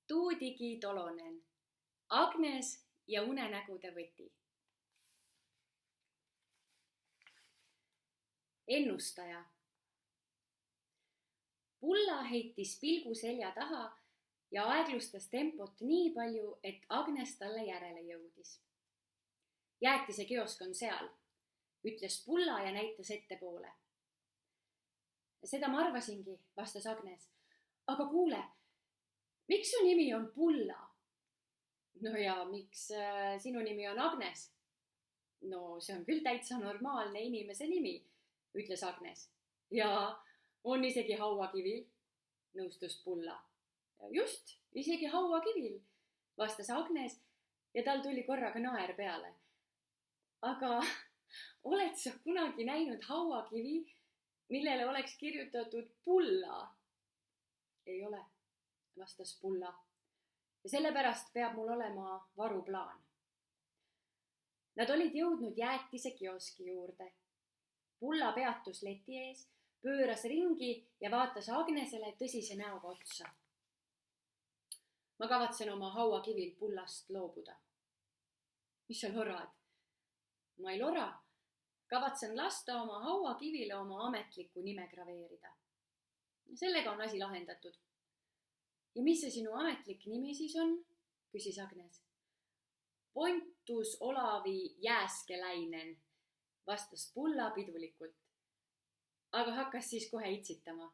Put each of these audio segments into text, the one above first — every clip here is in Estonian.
Tuudigi tolonen, Agnes ja unenägude võti. Ennustaja. Pulla heitis pilgu selja taha ja aeglustas tempot nii palju, et Agnes talle järele jõudis. Jäätise kiosk on seal, ütles Pulla ja näitas ettepoole. Seda ma arvasingi, vastas Agnes. Aga kuule, miks su nimi on Pulla? No ja miks sinu nimi on Agnes? No see on küll täitsa normaalne inimese nimi, ütles Agnes. Ja on isegi hauakivil, nõustus Pulla. Just, isegi hauakivil, vastas Agnes ja tal tuli korraga naer peale. Aga oled sa kunagi näinud hauakivi, millele oleks kirjutatud Pulla? Ei ole, vastas Pulla. Ja sellepärast peab mul olema varuplaan. Nad olid jõudnud jäätise kioski juurde. Pulla peatus leti ees, pööras ringi ja vaatas Agnesele tõsise näoga otsa. Ma kavatsen oma hauakivil Pullast loobuda. Mis sa lorad? Ma ei lora. Kavatsen lasta oma hauakivile oma ametlikku nime graveerida. Sellega on asi lahendatud. Ja mis see sinu ametlik nimi siis on? Küsis Agnes. Pontus Olavi Jääskeläinen, vastas Pulla pidulikult. Aga hakkas siis kohe itsitama.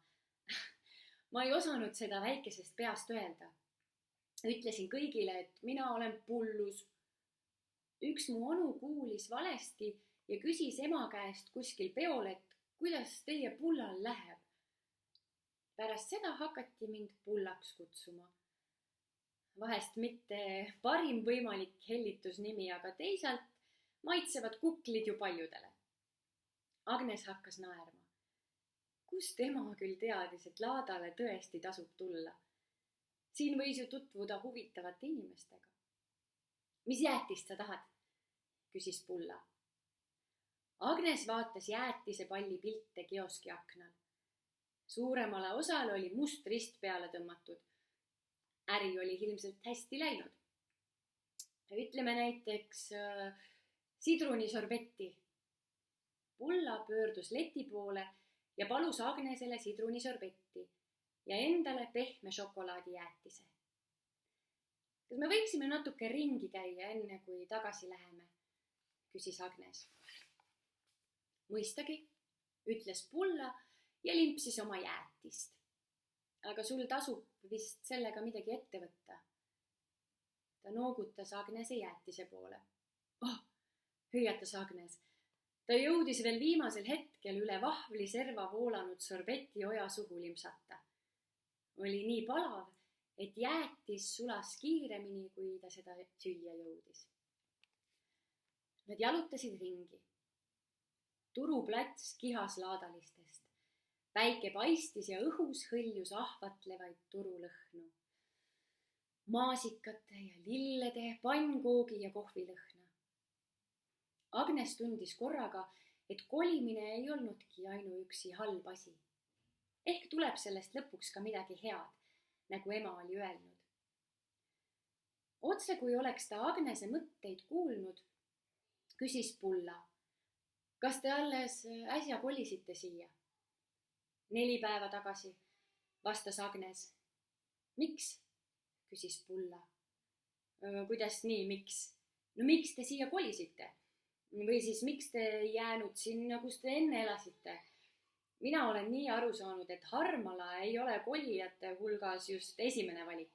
Ma ei osanud seda väikesest peast öelda. Ütlesin kõigile, et mina olen Pullus. Üks mu onu kuulis valesti ja küsis ema käest kuskil peol, et kuidas teie Pullal läheb. Pärast seda hakati mind Pullaks kutsuma. Vahest mitte parim võimalik hellitusnimi, aga teisalt maitsevad kuklid ju paljudele. Agnes hakkas naerma. Kust tema küll teadis, et laadale tõesti tasub tulla? Siin võis ju tutvuda huvitavate inimestega. Mis jäätist sa tahad? Küsis Pulla. Agnes vaatas jäätise palli pilte kioski aknal. Suuremale osale oli must rist peale tõmmatud. Äri oli ilmselt hästi läinud. Ütleme näiteks sidrunisorbetti. Pulla pöördus leti poole ja palus Agnesele sidrunisorbetti ja endale pehme šokolaadijäätise. Kas me võiksime natuke ringi käia enne, kui tagasi läheme? Küsis Agnes. Mõistagi, ütles Pulla ja limpsis oma jäätist. Aga sul tasub vist sellega midagi ette võtta. Ta noogutas Agnese jäätise poole. Hüüatas Agnes. Ta jõudis veel viimasel hetkel üle vahvli serva voolanud sorbeti oja suhu limpsata. Oli nii palav, et jäätis sulas kiiremini, kui ta seda süüa jõudis. Nad jalutasid ringi. Turuplats kihas laadalistest. Päike paistis ja õhus hõljus ahvatlevaid turulõhnu. Maasikate ja lillede, pannkoogi ja kohvilõhna. Agnes tundis korraga, et kolimine ei olnudki ainuüksi halb asi. Ehk tuleb sellest lõpuks ka midagi head, nagu ema oli öelnud. Otse kui oleks ta Agnese mõtteid kuulnud, küsis Pulla. Kas te alles äsja kolisite siia? 4 päeva tagasi, vastas Agnes. Miks? Küsis Pulla. Kuidas nii, miks? No miks te siia kolisite? Või siis miks te ei jäänud sinna, kus te enne elasite? Mina olen nii aru saanud, et Harmala ei ole kolijate hulgas just esimene valik.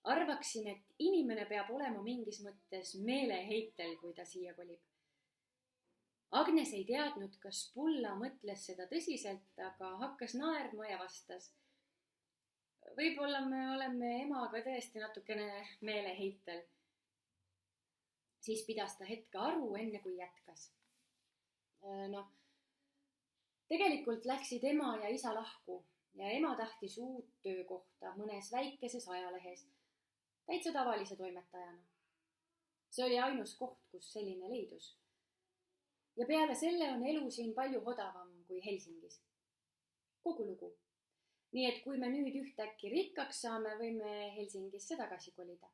Arvaksin, et inimene peab olema mingis mõttes meeleheitel, kui ta siia kolib. Agnes ei teadnud, kas Pulla mõtles seda tõsiselt, aga hakkas naerma ja vastas. Võib-olla me oleme emaga tõesti natukene meeleheitel. Siis pidas ta hetke aru, enne kui jätkas. Tegelikult läksid ema ja isa lahku ja ema tahtis uut töökohta mõnes väikeses ajalehes, täitsa tavalise toimetajana. See oli ainus koht, kus selline leidus. Ja peale selle on elu siin palju odavam kui Helsingis. Kogu lugu. nii et kui me nüüd ühtäkki rikkaks saame, võime Helsingisse tagasi kolida.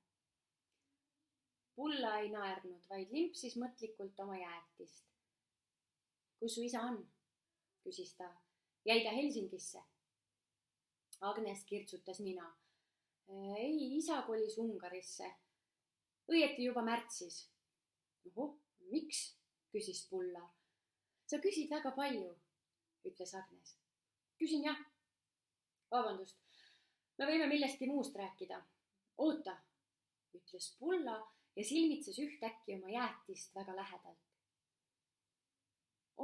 Pulla ei naernud, vaid limpsis mõtlikult oma jäätist. Kus su isa on? Küsis ta. Jäi ta Helsingisse? Agnes kirtsutas nina. Ei, isa kolis Ungarisse. Õieti juba märtsis. Ohoh, miks? Küsis Pulla. Sa küsid väga palju, ütles Agnes. Küsin jah. Vabandust, me võime millestki muust rääkida. Oota, ütles Pulla ja silmitses ühtäkki oma jäätist väga lähedalt.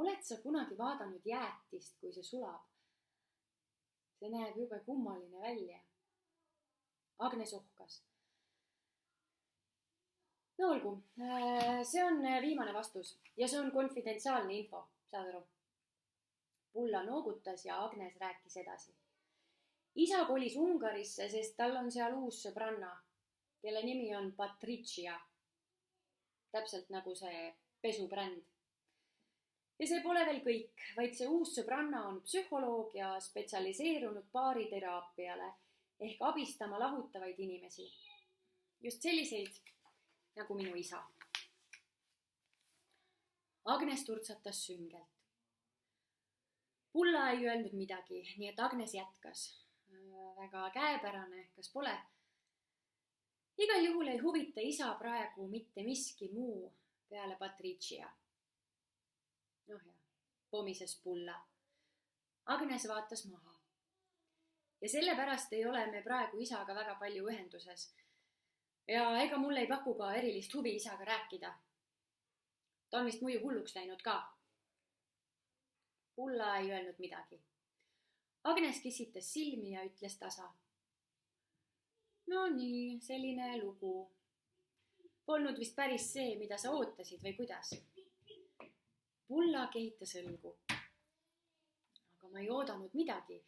Oled sa kunagi vaadanud jäätist, kui see sulab? See näeb jube kummaline välja. Agnes ohkas. No olgu, see on viimane vastus ja see on konfidentsiaalne info, saad aru? Pulla noogutas ja Agnes rääkis edasi. Isa kolis Ungarisse, sest tal on seal uus sõbranna, kelle nimi on Patricia. Täpselt nagu see pesubränd. Ja see pole veel kõik, vaid see uus sõbranna on psühholoog ja spetsialiseerunud baariteraapiale ehk abistama lahutavaid inimesi. Just selliseid nagu minu isa. Agnes turtsatas süngelt. Pulla ei öelnud midagi, nii et Agnes jätkas. Väga käepärane, kas pole? Igal juhul ei huvita isa praegu mitte miski muu peale Patricia. Noh ja, pomises Pulla. Agnes vaatas maha. Ja sellepärast ei ole me praegu isaga väga palju ühenduses. Ja ega mulle ei paku ka erilist huvi isaga rääkida. Ta on vist muidu hulluks läinud ka. Pulla ei öelnud midagi. Agnes kissitas silmi ja ütles tasa. No nii, selline lugu. Polnud vist päris see, mida sa ootasid või kuidas? Pulla kehitas õlgu. Aga ma ei oodanud midagi,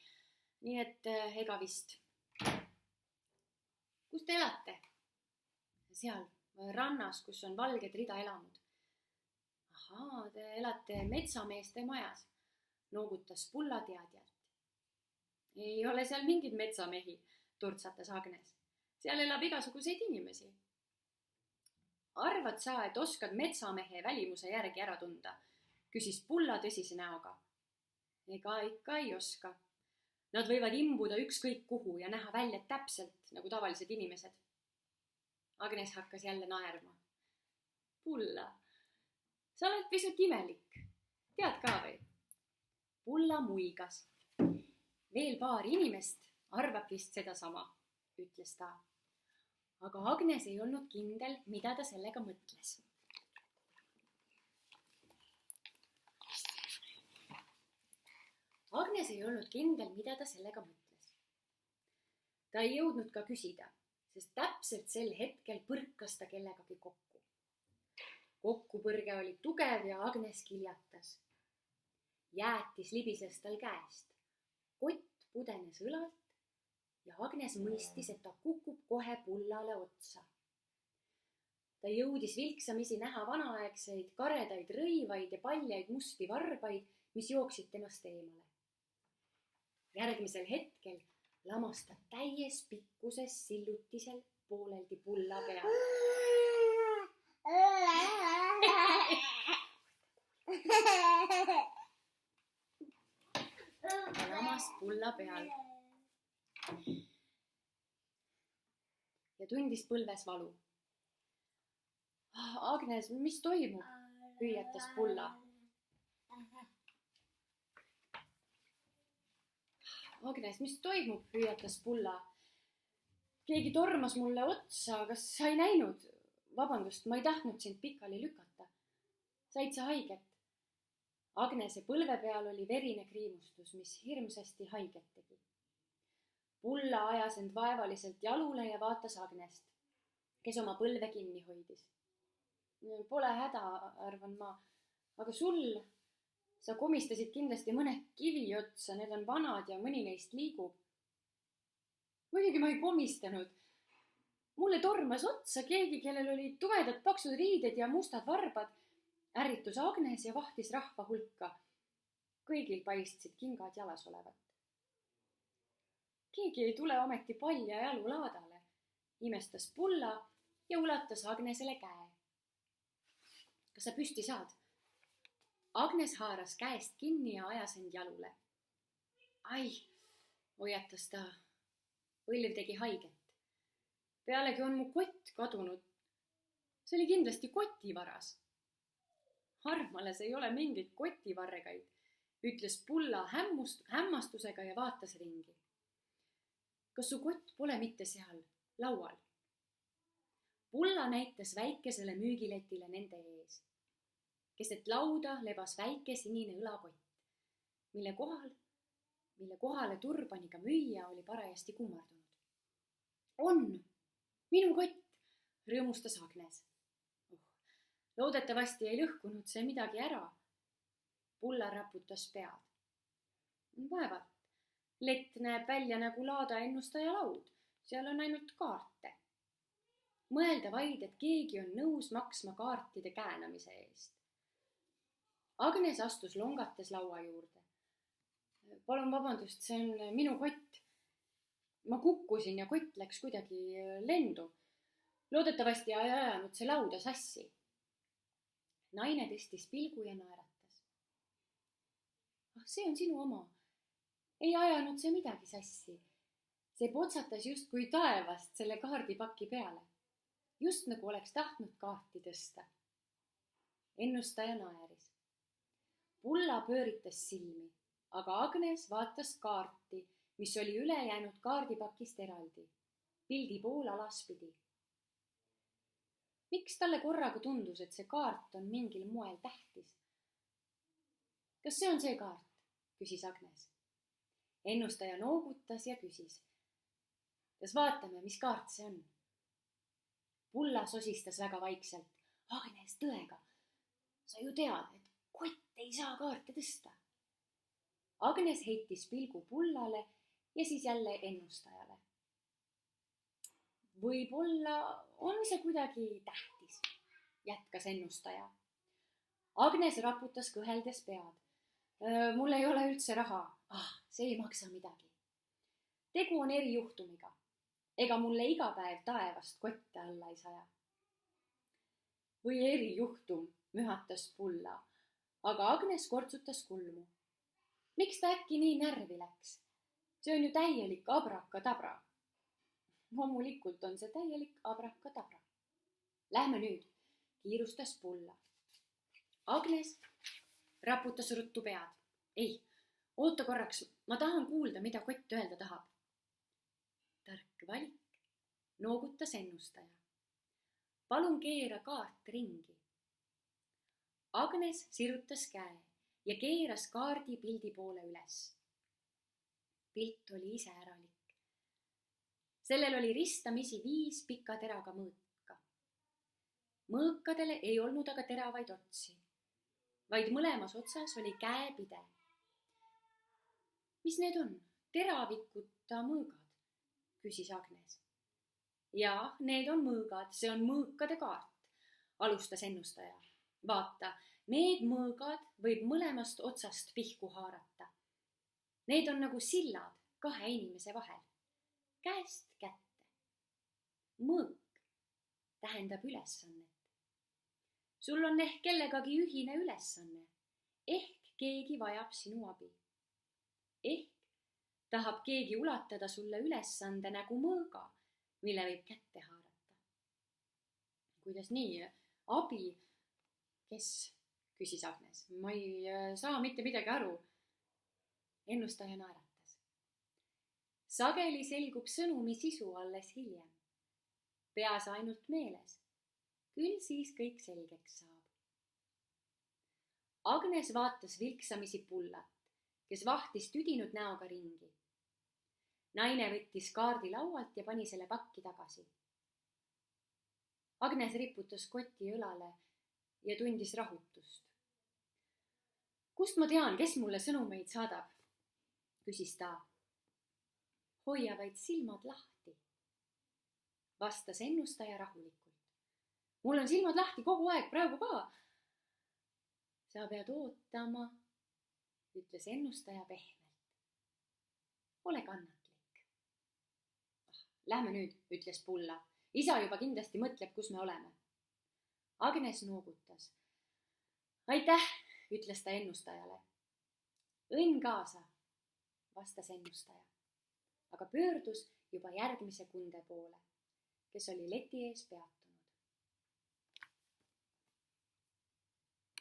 nii et ega vist. Kus te elate? Seal, rannas, kus on valged rida elanud. Ahaa, te elate metsameeste majas, noogutas Pulla teadjalt. Ei ole seal mingid metsamehi, turtsatas Agnes. Seal elab igasuguseid inimesi. Arvad sa, et oskad metsamehe välimuse järgi ära tunda? Küsis Pulla tõsise näoga. Ega ikka ei oska. Nad võivad imbuda ükskõik kuhu ja näha välja täpselt nagu tavalised inimesed. Agnes hakkas jälle naerma. Pulla, sa oled pisut imelik. Tead ka või? Pulla muigas. Veel paar inimest arvab vist sedasama, ütles ta. Aga Agnes ei olnud kindel, mida ta sellega mõtles. Agnes ei olnud kindel, mida ta sellega mõtles. Ta ei jõudnud ka küsida, sest täpselt sel hetkel põrkas ta kellegagi kokku. Kokkupõrge oli tugev ja Agnes kiljatas. Jäätis libises tal käest. Kott pudenes õlalt ja Agnes mõistis, et ta kukub kohe Pullale otsa. Ta jõudis vilksamisi näha vanaaegseid karedaid rõivaid ja paljaid musti varbaid, mis jooksid temast eemale. Järgmisel hetkel lamas ta täies pikkuses sillutisel pooleldi Pulla peal. Ta lamas Pulla peal ja tundis põlves valu. Agnes, mis toimub? Hüüatas Pulla. Agnes, mis toimub? Hüüatas Pulla. Keegi tormas mulle otsa, kas sa ei näinud? Vabandust, ma ei tahtnud sind pikali lükata. Said sa haiget? Agnese põlve peal oli verine kriimustus, mis hirmsasti haiget tegi. Pulla ajas end vaevaliselt jalule ja vaatas Agnest, kes oma põlve kinni hoidis. Pole häda, arvan ma, aga sa komistasid kindlasti mõne kivi otsa, need on vanad ja mõni neist liigub. Muidugi ma ei komistanud. Mulle tormas otsa keegi, kellel olid tumedad paksud riided ja mustad varbad. Ärritus Agnes ja vahtis rahva hulka. Kõigil paistsid kingad jalas olevat. keegi ei tule ometi palja jalu laadale, imestas Pulla ja ulatas Agnesele käe. Kas sa püsti saad? Agnes haaras käest kinni ja ajas end jalule. Ai, hoiatas ta. Põlv tegi haiget. Pealegi on mu kott kadunud. See oli kindlasti kotivaras. Harmales ei ole mingeid kotivarregaid, ütles Pulla hämmastusega ja vaatas ringi. Kas su kott pole mitte seal laual? Pulla näitas väikesele müügiletile nende ees. Keset lauda lebas väike sinine õlakott, mille kohale turbaniga müüja oli parajasti kummardunud. On! Minu kott! Rõõmustas Agnes. Loodetavasti ei lõhkunud see midagi ära. Pulla raputas pead. Vaevalt. Lett näeb välja nagu laada ennustaja laud. Seal on ainult kaarte. Mõelda vaid, et keegi on nõus maksma kaartide käänamise eest. Agnes astus longates laua juurde. Palun vabandust, see on minu kott. Ma kukkusin ja kott läks kuidagi lendu. Loodetavasti ei ajanud see lauda sassi. Naine tõstis pilgu ja naeratas. See on sinu oma. Ei ajanud see midagi sassi. See potsatas justkui taevast selle kaardipaki peale. Just nagu oleks tahtnud kaarti tõsta. Ennustaja naeris. Pulla pööritas silmi, aga Agnes vaatas kaarti, mis oli üle jäänud kaardipakist eraldi, pildi pool alaspidi. Miks talle korraga tundus, et see kaart on mingil moel tähtis? Kas see on see kaart? Küsis Agnes. Ennustaja noogutas ja küsis. Kas vaatame, mis kaart see on? Pulla sosistas väga vaikselt. Agnes, tõega. Sa ju tead, et kott ei saa kaarte tõsta. Agnes heitis pilgu Pullale ja siis jälle ennustajale. Võib-olla on see kuidagi tähtis, jätkas ennustaja. Agnes raputas kõheldes pead. Mul ei ole üldse raha. See ei maksa midagi. Tegu on erijuhtumiga. Ega mulle iga päev taevast kotte alla ei saja. Või erijuhtum, mühatas Pulla, aga Agnes kortsutas kulmu. Miks ta äkki nii närvi läks? See on ju täielik abrakadabra. Loomulikult on see täielik abrakadabra. Lähme nüüd, kiirustas Pulla. Agnes raputas ruttu pead. Ei, oota korraks, ma tahan kuulda, mida kott öelda tahab. Tark valik, noogutas ennustaja. Palun keera kaart ringi. Agnes sirutas käe ja keeras kaardi pildi poole üles. Pilt oli iseäralik. Sellel oli ristamisi 5 pika teraga mõõka. Mõõkadele ei olnud aga teravaid otsi, vaid mõlemas otsas oli käepide. Mis need on? Teravikuta mõõgad, küsis Agnes. Ja, need on mõõgad, see on mõõkade kaart, alustas ennustaja. Vaata, need mõõgad võib mõlemast otsast pihku haarata. Need on nagu sillad 2 inimese vahel. Käest kätte. Mõõk tähendab ülesannet. Sul on ehk kellegagi ühine ülesanne. Ehk keegi vajab sinu abi. Ehk tahab keegi ulatada sulle ülesande nagu mõõga, mille võib kätte haarata. Kuidas nii? Abi? Kes? Küsis Agnes. Ma ei saa mitte midagi aru. Ennustaja naeratas. Sageli selgub sõnumi sisu alles hiljem. Peas ainult meeles. Küll siis kõik selgeks saab. Agnes vaatas vilksamisi Pullat, kes vahtis tüdinud näoga ringi. Naine võttis kaardi laualt ja pani selle pakki tagasi. Agnes riputas koti õlale ja tundis rahutust. Kust ma tean, kes mulle sõnumeid saadab? Küsis ta. Hoia vaid silmad lahti, vastas ennustaja rahulikult. Mul on silmad lahti kogu aeg, praegu ka. Sa pead ootama, ütles ennustaja pehmelt. Ole kannatlik. Lähme nüüd, ütles Pulla. Isa juba kindlasti mõtleb, kus me oleme. Agnes noogutas. Aitäh, ütles ta ennustajale. Õnn kaasa, vastas ennustaja, aga pöördus juba järgmise kunde poole, kes oli leti ees peatunud.